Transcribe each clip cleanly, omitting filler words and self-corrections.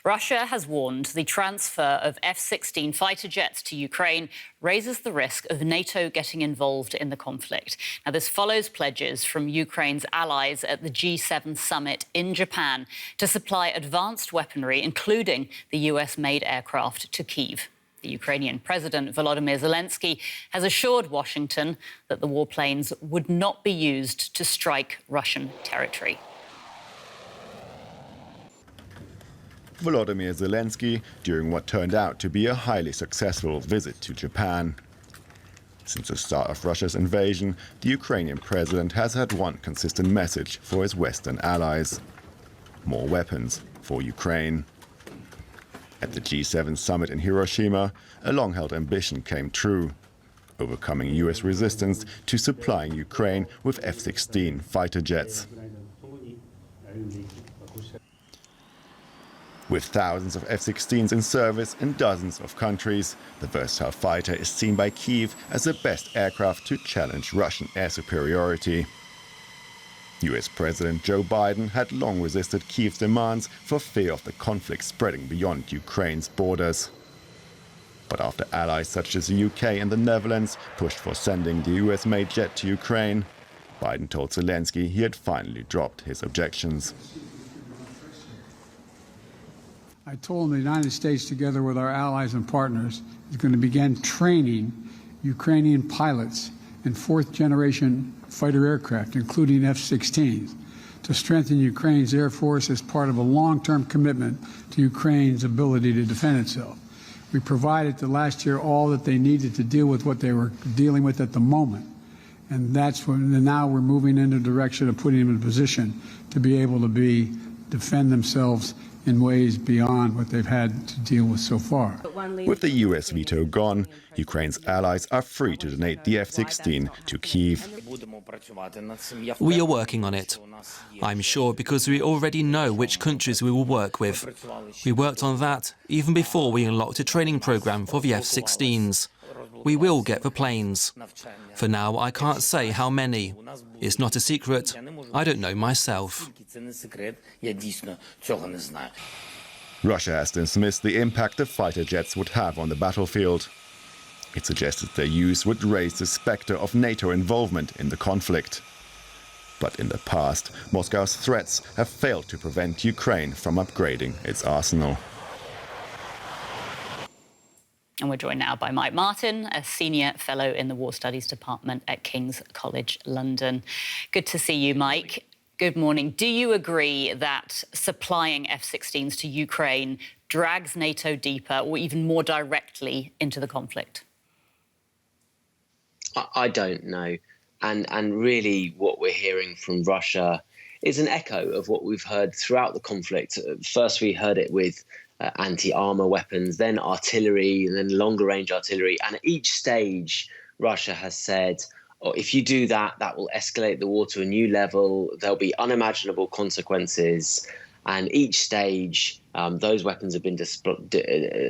Russia has warned the transfer of F-16 fighter jets to Ukraine raises the risk of NATO getting involved in the conflict. Now, this follows pledges from Ukraine's allies at the G7 summit in Japan to supply advanced weaponry, including the US-made aircraft, to Kyiv. The Ukrainian President Volodymyr Zelenskiy has assured Washington that the warplanes would not be used to strike Russian territory. Volodymyr Zelenskiy during what turned out to be a highly successful visit to Japan. Since the start of Russia's invasion, the Ukrainian president has had one consistent message for his Western allies: more weapons for Ukraine. At the G7 summit in Hiroshima, a long-held ambition came true, overcoming US resistance to supplying Ukraine with F-16 fighter jets. With thousands of F-16s in service in dozens of countries, the versatile fighter is seen by Kyiv as the best aircraft to challenge Russian air superiority. US President Joe Biden had long resisted Kyiv's demands for fear of the conflict spreading beyond Ukraine's borders. But after allies such as the UK and the Netherlands pushed for sending the US-made jet to Ukraine, Biden told Zelensky he had finally dropped his objections. I told him the United States, together with our allies and partners, is going to begin training Ukrainian pilots in fourth-generation fighter aircraft, including F-16s, to strengthen Ukraine's Air Force as part of a long-term commitment to Ukraine's ability to defend itself. We provided to last year all that they needed to deal with what they were dealing with at the moment. And that's when now we're moving in the direction of putting them in a position to be able to defend themselves in ways beyond what they've had to deal with so far. With the US veto gone, Ukraine's allies are free to donate the F-16 to Kyiv. We are working on it. I'm sure because we already know which countries we will work with. We worked on that even before we unlocked a training program for the F-16s. We will get the planes. For now, I can't say how many. It's not a secret. I don't know myself. Russia has dismissed the impact the fighter jets would have on the battlefield. It suggested their use would raise the specter of NATO involvement in the conflict. But in the past, Moscow's threats have failed to prevent Ukraine from upgrading its arsenal. And we're joined now by Mike Martin, a senior fellow in the War Studies Department at King's College London. Good to see you, Mike. Good morning. Do you agree that supplying F-16s to Ukraine drags NATO deeper or even more directly into the conflict? I don't know. And really what we're hearing from Russia is an echo of what we've heard throughout the conflict. First, we heard it with anti-armor weapons, then artillery, and then longer-range artillery. And at each stage, Russia has said, oh, if you do that, that will escalate the war to a new level. There'll be unimaginable consequences. And each stage, those weapons have been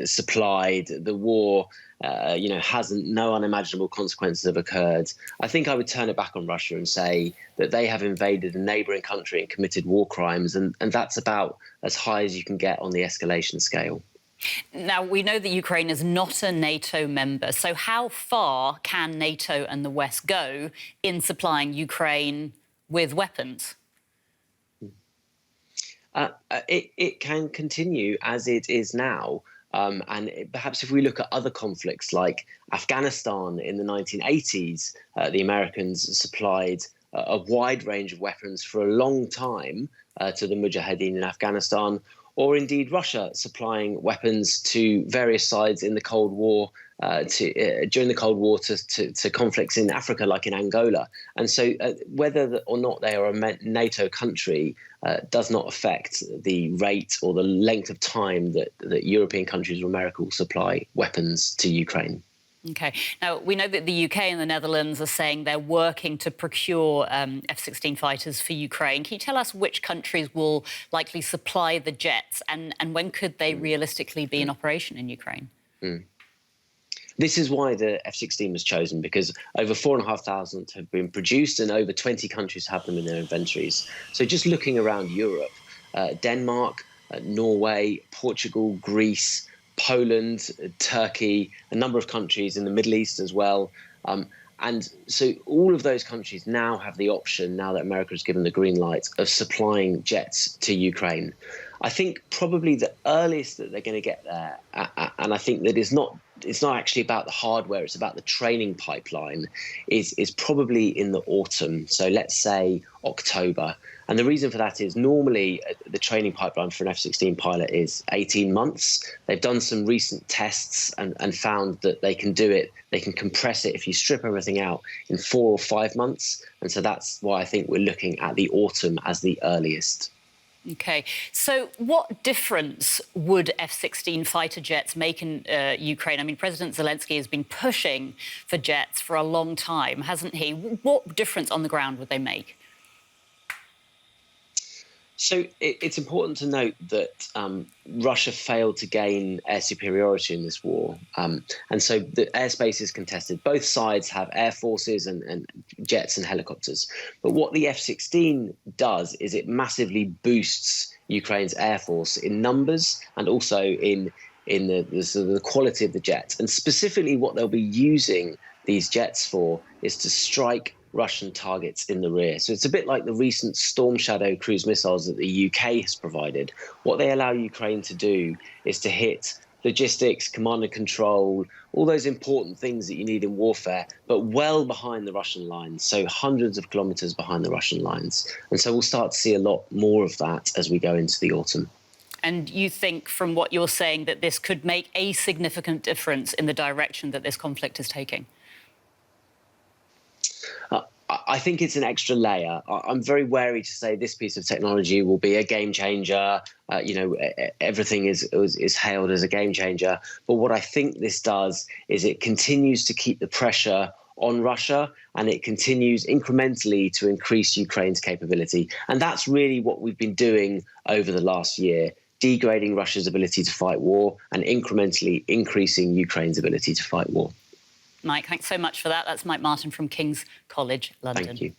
supplied. The war, no unimaginable consequences have occurred. I think I would turn it back on Russia and say that they have invaded a neighboring country and committed war crimes. And that's about as high as you can get on the escalation scale. Now, we know that Ukraine is not a NATO member. So how far can NATO and the West go in supplying Ukraine with weapons? It can continue as it is now. Perhaps if we look at other conflicts like Afghanistan in the 1980s, the Americans supplied a wide range of weapons for a long time to the Mujahideen in Afghanistan, or indeed Russia supplying weapons to various sides in the Cold War, during the Cold War to conflicts in Africa, like in Angola. And so whether or not they are a NATO country does not affect the rate or the length of time that European countries or America will supply weapons to Ukraine. OK. Now, we know that the UK and the Netherlands are saying they're working to procure F-16 fighters for Ukraine. Can you tell us which countries will likely supply the jets and when could they realistically be in operation in Ukraine? This is why the F-16 was chosen, because over 4,500 have been produced and over 20 countries have them in their inventories. So just looking around Europe, Denmark, Norway, Portugal, Greece, Poland, Turkey, a number of countries in the Middle East as well. And so all of those countries now have the option, now that America has given the green light, of supplying jets to Ukraine. I think probably the earliest that they're going to get there, and I think that it's not actually about the hardware, it's about the training pipeline, is probably in the autumn. So let's say October. And the reason for that is normally the training pipeline for an F-16 pilot is 18 months. They've done some recent tests and found that they can do it. They can compress it if you strip everything out in 4 or 5 months. And so that's why I think we're looking at the autumn as the earliest. OK, so what difference would F-16 fighter jets make in Ukraine? I mean, President Zelensky has been pushing for jets for a long time, hasn't he? What difference on the ground would they make? So it's important to note that Russia failed to gain air superiority in this war. And so the airspace is contested. Both sides have air forces and jets and helicopters. But what the F-16 does is it massively boosts Ukraine's air force in numbers and also in the quality of the jet. And specifically what they'll be using these jets for is to strike Russian targets in the rear. So it's a bit like the recent Storm Shadow cruise missiles that the UK has provided. What they allow Ukraine to do is to hit logistics, command and control, all those important things that you need in warfare, but well behind the Russian lines, so hundreds of kilometers behind the Russian lines. And so we'll start to see a lot more of that as we go into the autumn. And you think, from what you're saying, that this could make a significant difference in the direction that this conflict is taking? I think it's an extra layer. I'm very wary to say this piece of technology will be a game changer. Everything is hailed as a game changer. But what I think this does is it continues to keep the pressure on Russia, and it continues incrementally to increase Ukraine's capability. And that's really what we've been doing over the last year, degrading Russia's ability to fight war and incrementally increasing Ukraine's ability to fight war. Mike, thanks so much for that. That's Mike Martin from King's College London. Thank you.